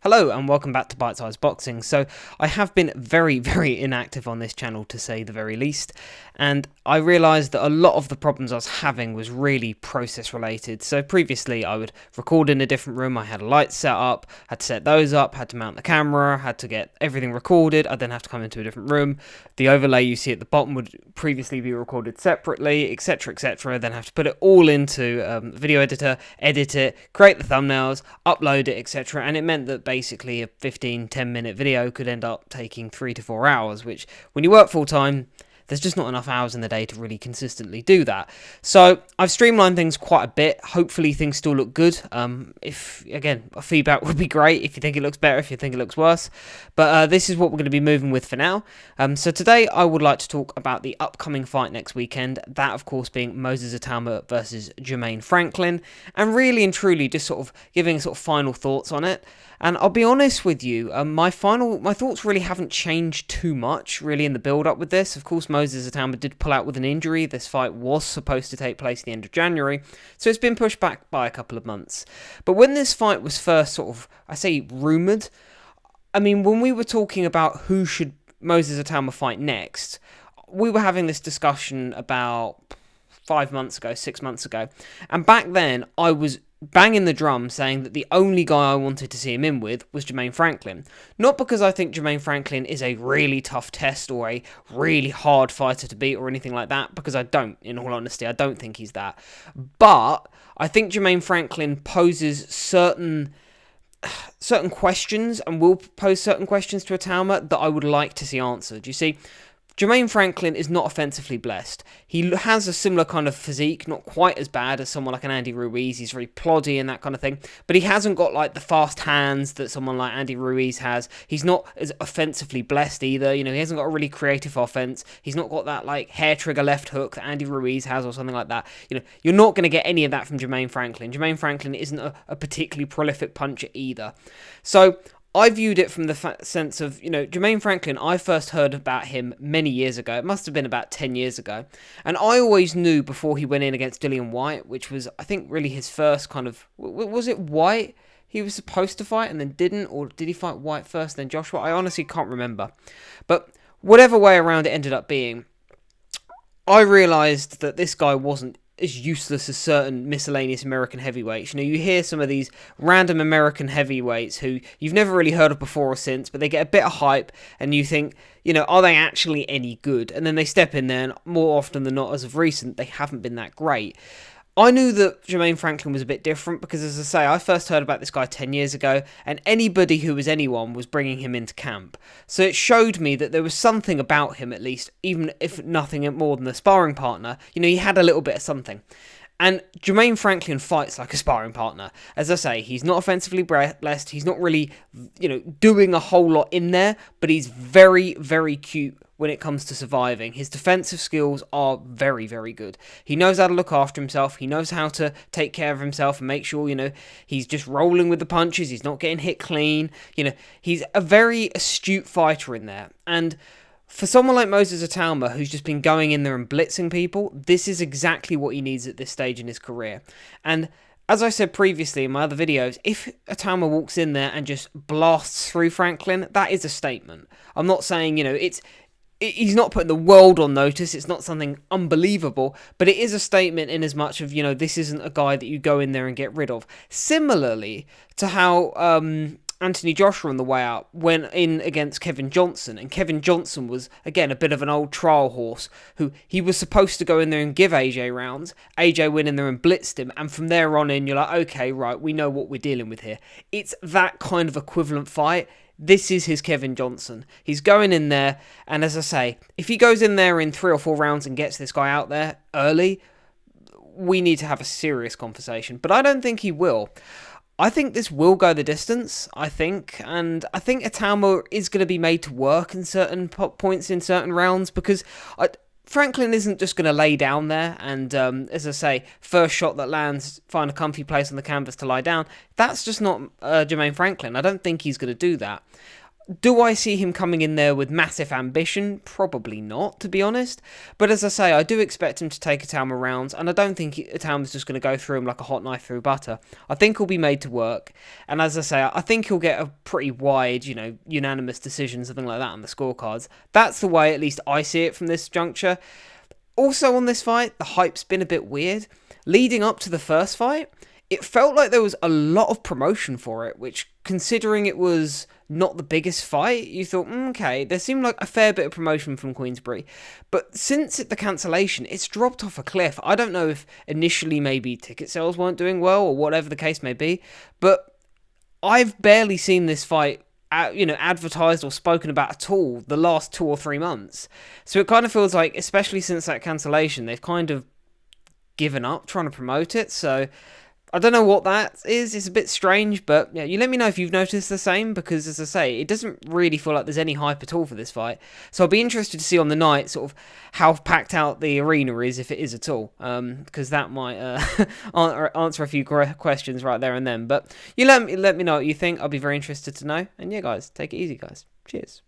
Hello and welcome back to Bite Size Boxing. So I have been very inactive on this channel, to say the very least, and I realised that a lot of the problems I was having was really process related. So previously I would record in a different room, I had a light set up, had to set those up, had to mount the camera, had to get everything recorded, I'd then have to come into a different room. The overlay you see at the bottom would previously be recorded separately, etc, then have to put it all into a video editor, edit it, create the thumbnails, upload it, etc, and it meant that basically a 10 minute video could end up taking 3 to 4 hours, which when you work full time, there's just not enough hours in the day to really consistently do that. So I've streamlined things quite a bit. Hopefully things still look good. If, again, feedback would be great if you think it looks better, if you think it looks worse. But this is what we're going to be moving with for now. So today I would like to talk about the upcoming fight next weekend. That, of course, being Moses Itauma versus Jermaine Franklin. And really and truly just sort of giving sort of final thoughts on it. And I'll be honest with you, my thoughts really haven't changed too much, really, in the build-up with this. Of course, Moses Itauma did pull out with an injury. This fight was supposed to take place at the end of January, so it's been pushed back by a couple of months. But when this fight was first sort of, I say, rumoured, I mean, when we were talking about who should Moses Itauma fight next, we were having this discussion about 5 months ago, 6 months ago, and back then I was banging the drum saying that the only guy I wanted to see him in with was Jermaine Franklin. Not because I think Jermaine Franklin is a really tough test or a really hard fighter to beat or anything like that, because I don't, in all honesty, I don't think he's that. But I think Jermaine Franklin poses certain questions and will pose certain questions to Itauma that I would like to see answered. You see, Jermaine Franklin is not offensively blessed. He has a similar kind of physique, not quite as bad as someone like an Andy Ruiz. He's very ploddy and that kind of thing, but he hasn't got like the fast hands that someone like Andy Ruiz has. He's not as offensively blessed either. You know, he hasn't got a really creative offense. He's not got that like hair trigger left hook that Andy Ruiz has or something like that. You know, you're not going to get any of that from Jermaine Franklin. Jermaine Franklin isn't a particularly prolific puncher either. So I viewed it from the sense of, you know, Jermaine Franklin, I first heard about him many years ago. It must have been about 10 years ago. And I always knew before he went in against Dillian Whyte, which was, I think, really his first kind of... Was it Whyte he was supposed to fight and then didn't? Or did he fight Whyte first, then Joshua? I honestly can't remember. But whatever way around it ended up being, I realised that this guy wasn't as useless as certain miscellaneous American heavyweights. You know, you hear some of these random American heavyweights who you've never really heard of before or since, but they get a bit of hype and you think, you know, are they actually any good? And then they step in there and more often than not, as of recent, they haven't been that great. I knew that Jermaine Franklin was a bit different because, as I say, I first heard about this guy 10 years ago, and anybody who was anyone was bringing him into camp. So it showed me that there was something about him, at least, even if nothing more than a sparring partner. You know, he had a little bit of something. And Jermaine Franklin fights like a sparring partner. As I say, he's not offensively blessed. He's not really, you know, doing a whole lot in there, but he's very cute when it comes to surviving. His defensive skills are very good. He knows how to look after himself. He knows how to take care of himself and make sure, you know, he's just rolling with the punches. He's not getting hit clean. You know, he's a very astute fighter in there. And for someone like Moses Itauma, who's just been going in there and blitzing people, this is exactly what he needs at this stage in his career. And as I said previously in my other videos, if Itauma walks in there and just blasts through Franklin, that is a statement. I'm not saying, you know, he's not putting the world on notice, it's not something unbelievable, but it is a statement in as much of, you know, this isn't a guy that you go in there and get rid of. Similarly to how Anthony Joshua on the way out went in against Kevin Johnson, and Kevin Johnson was, again, a bit of an old trial horse, who he was supposed to go in there and give AJ rounds. AJ went in there and blitzed him, and from there on in, you're like, okay, right, we know what we're dealing with here. It's that kind of equivalent fight. This is his Kevin Johnson. He's going in there, and as I say, if he goes in there in 3 or 4 rounds and gets this guy out there early, we need to have a serious conversation. But I don't think he will. I think this will go the distance, and I think Itauma is going to be made to work in certain points in certain rounds, because Franklin isn't just going to lay down there and, as I say, first shot that lands, find a comfy place on the canvas to lie down. That's just not Jermaine Franklin. I don't think he's going to do that. Do I see him coming in there with massive ambition? Probably not, to be honest. But as I say, I do expect him to take Itauma rounds, and I don't think Itauma's just going to go through him like a hot knife through butter. I think he'll be made to work, and as I say, I think he'll get a pretty wide, unanimous decision, something like that on the scorecards. That's the way, at least I see it from this juncture. Also on this fight, the hype's been a bit weird. Leading up to the first fight, it felt like there was a lot of promotion for it, which, considering it was not the biggest fight, you thought, okay, there seemed like a fair bit of promotion from Queensberry. But since the cancellation, it's dropped off a cliff. I don't know if initially maybe ticket sales weren't doing well or whatever the case may be, but I've barely seen this fight advertised or spoken about at all the last 2 or 3 months. So it kind of feels like, especially since that cancellation, they've kind of given up trying to promote it. So I don't know what that is. It's a bit strange, but yeah, you let me know if you've noticed the same, because as I say, it doesn't really feel like there's any hype at all for this fight. So I'll be interested to see on the night sort of how packed out the arena is, if it is at all, because that might answer a few questions right there and then. But you let me know what you think. I'll be very interested to know. And yeah, guys, take it easy, guys. Cheers.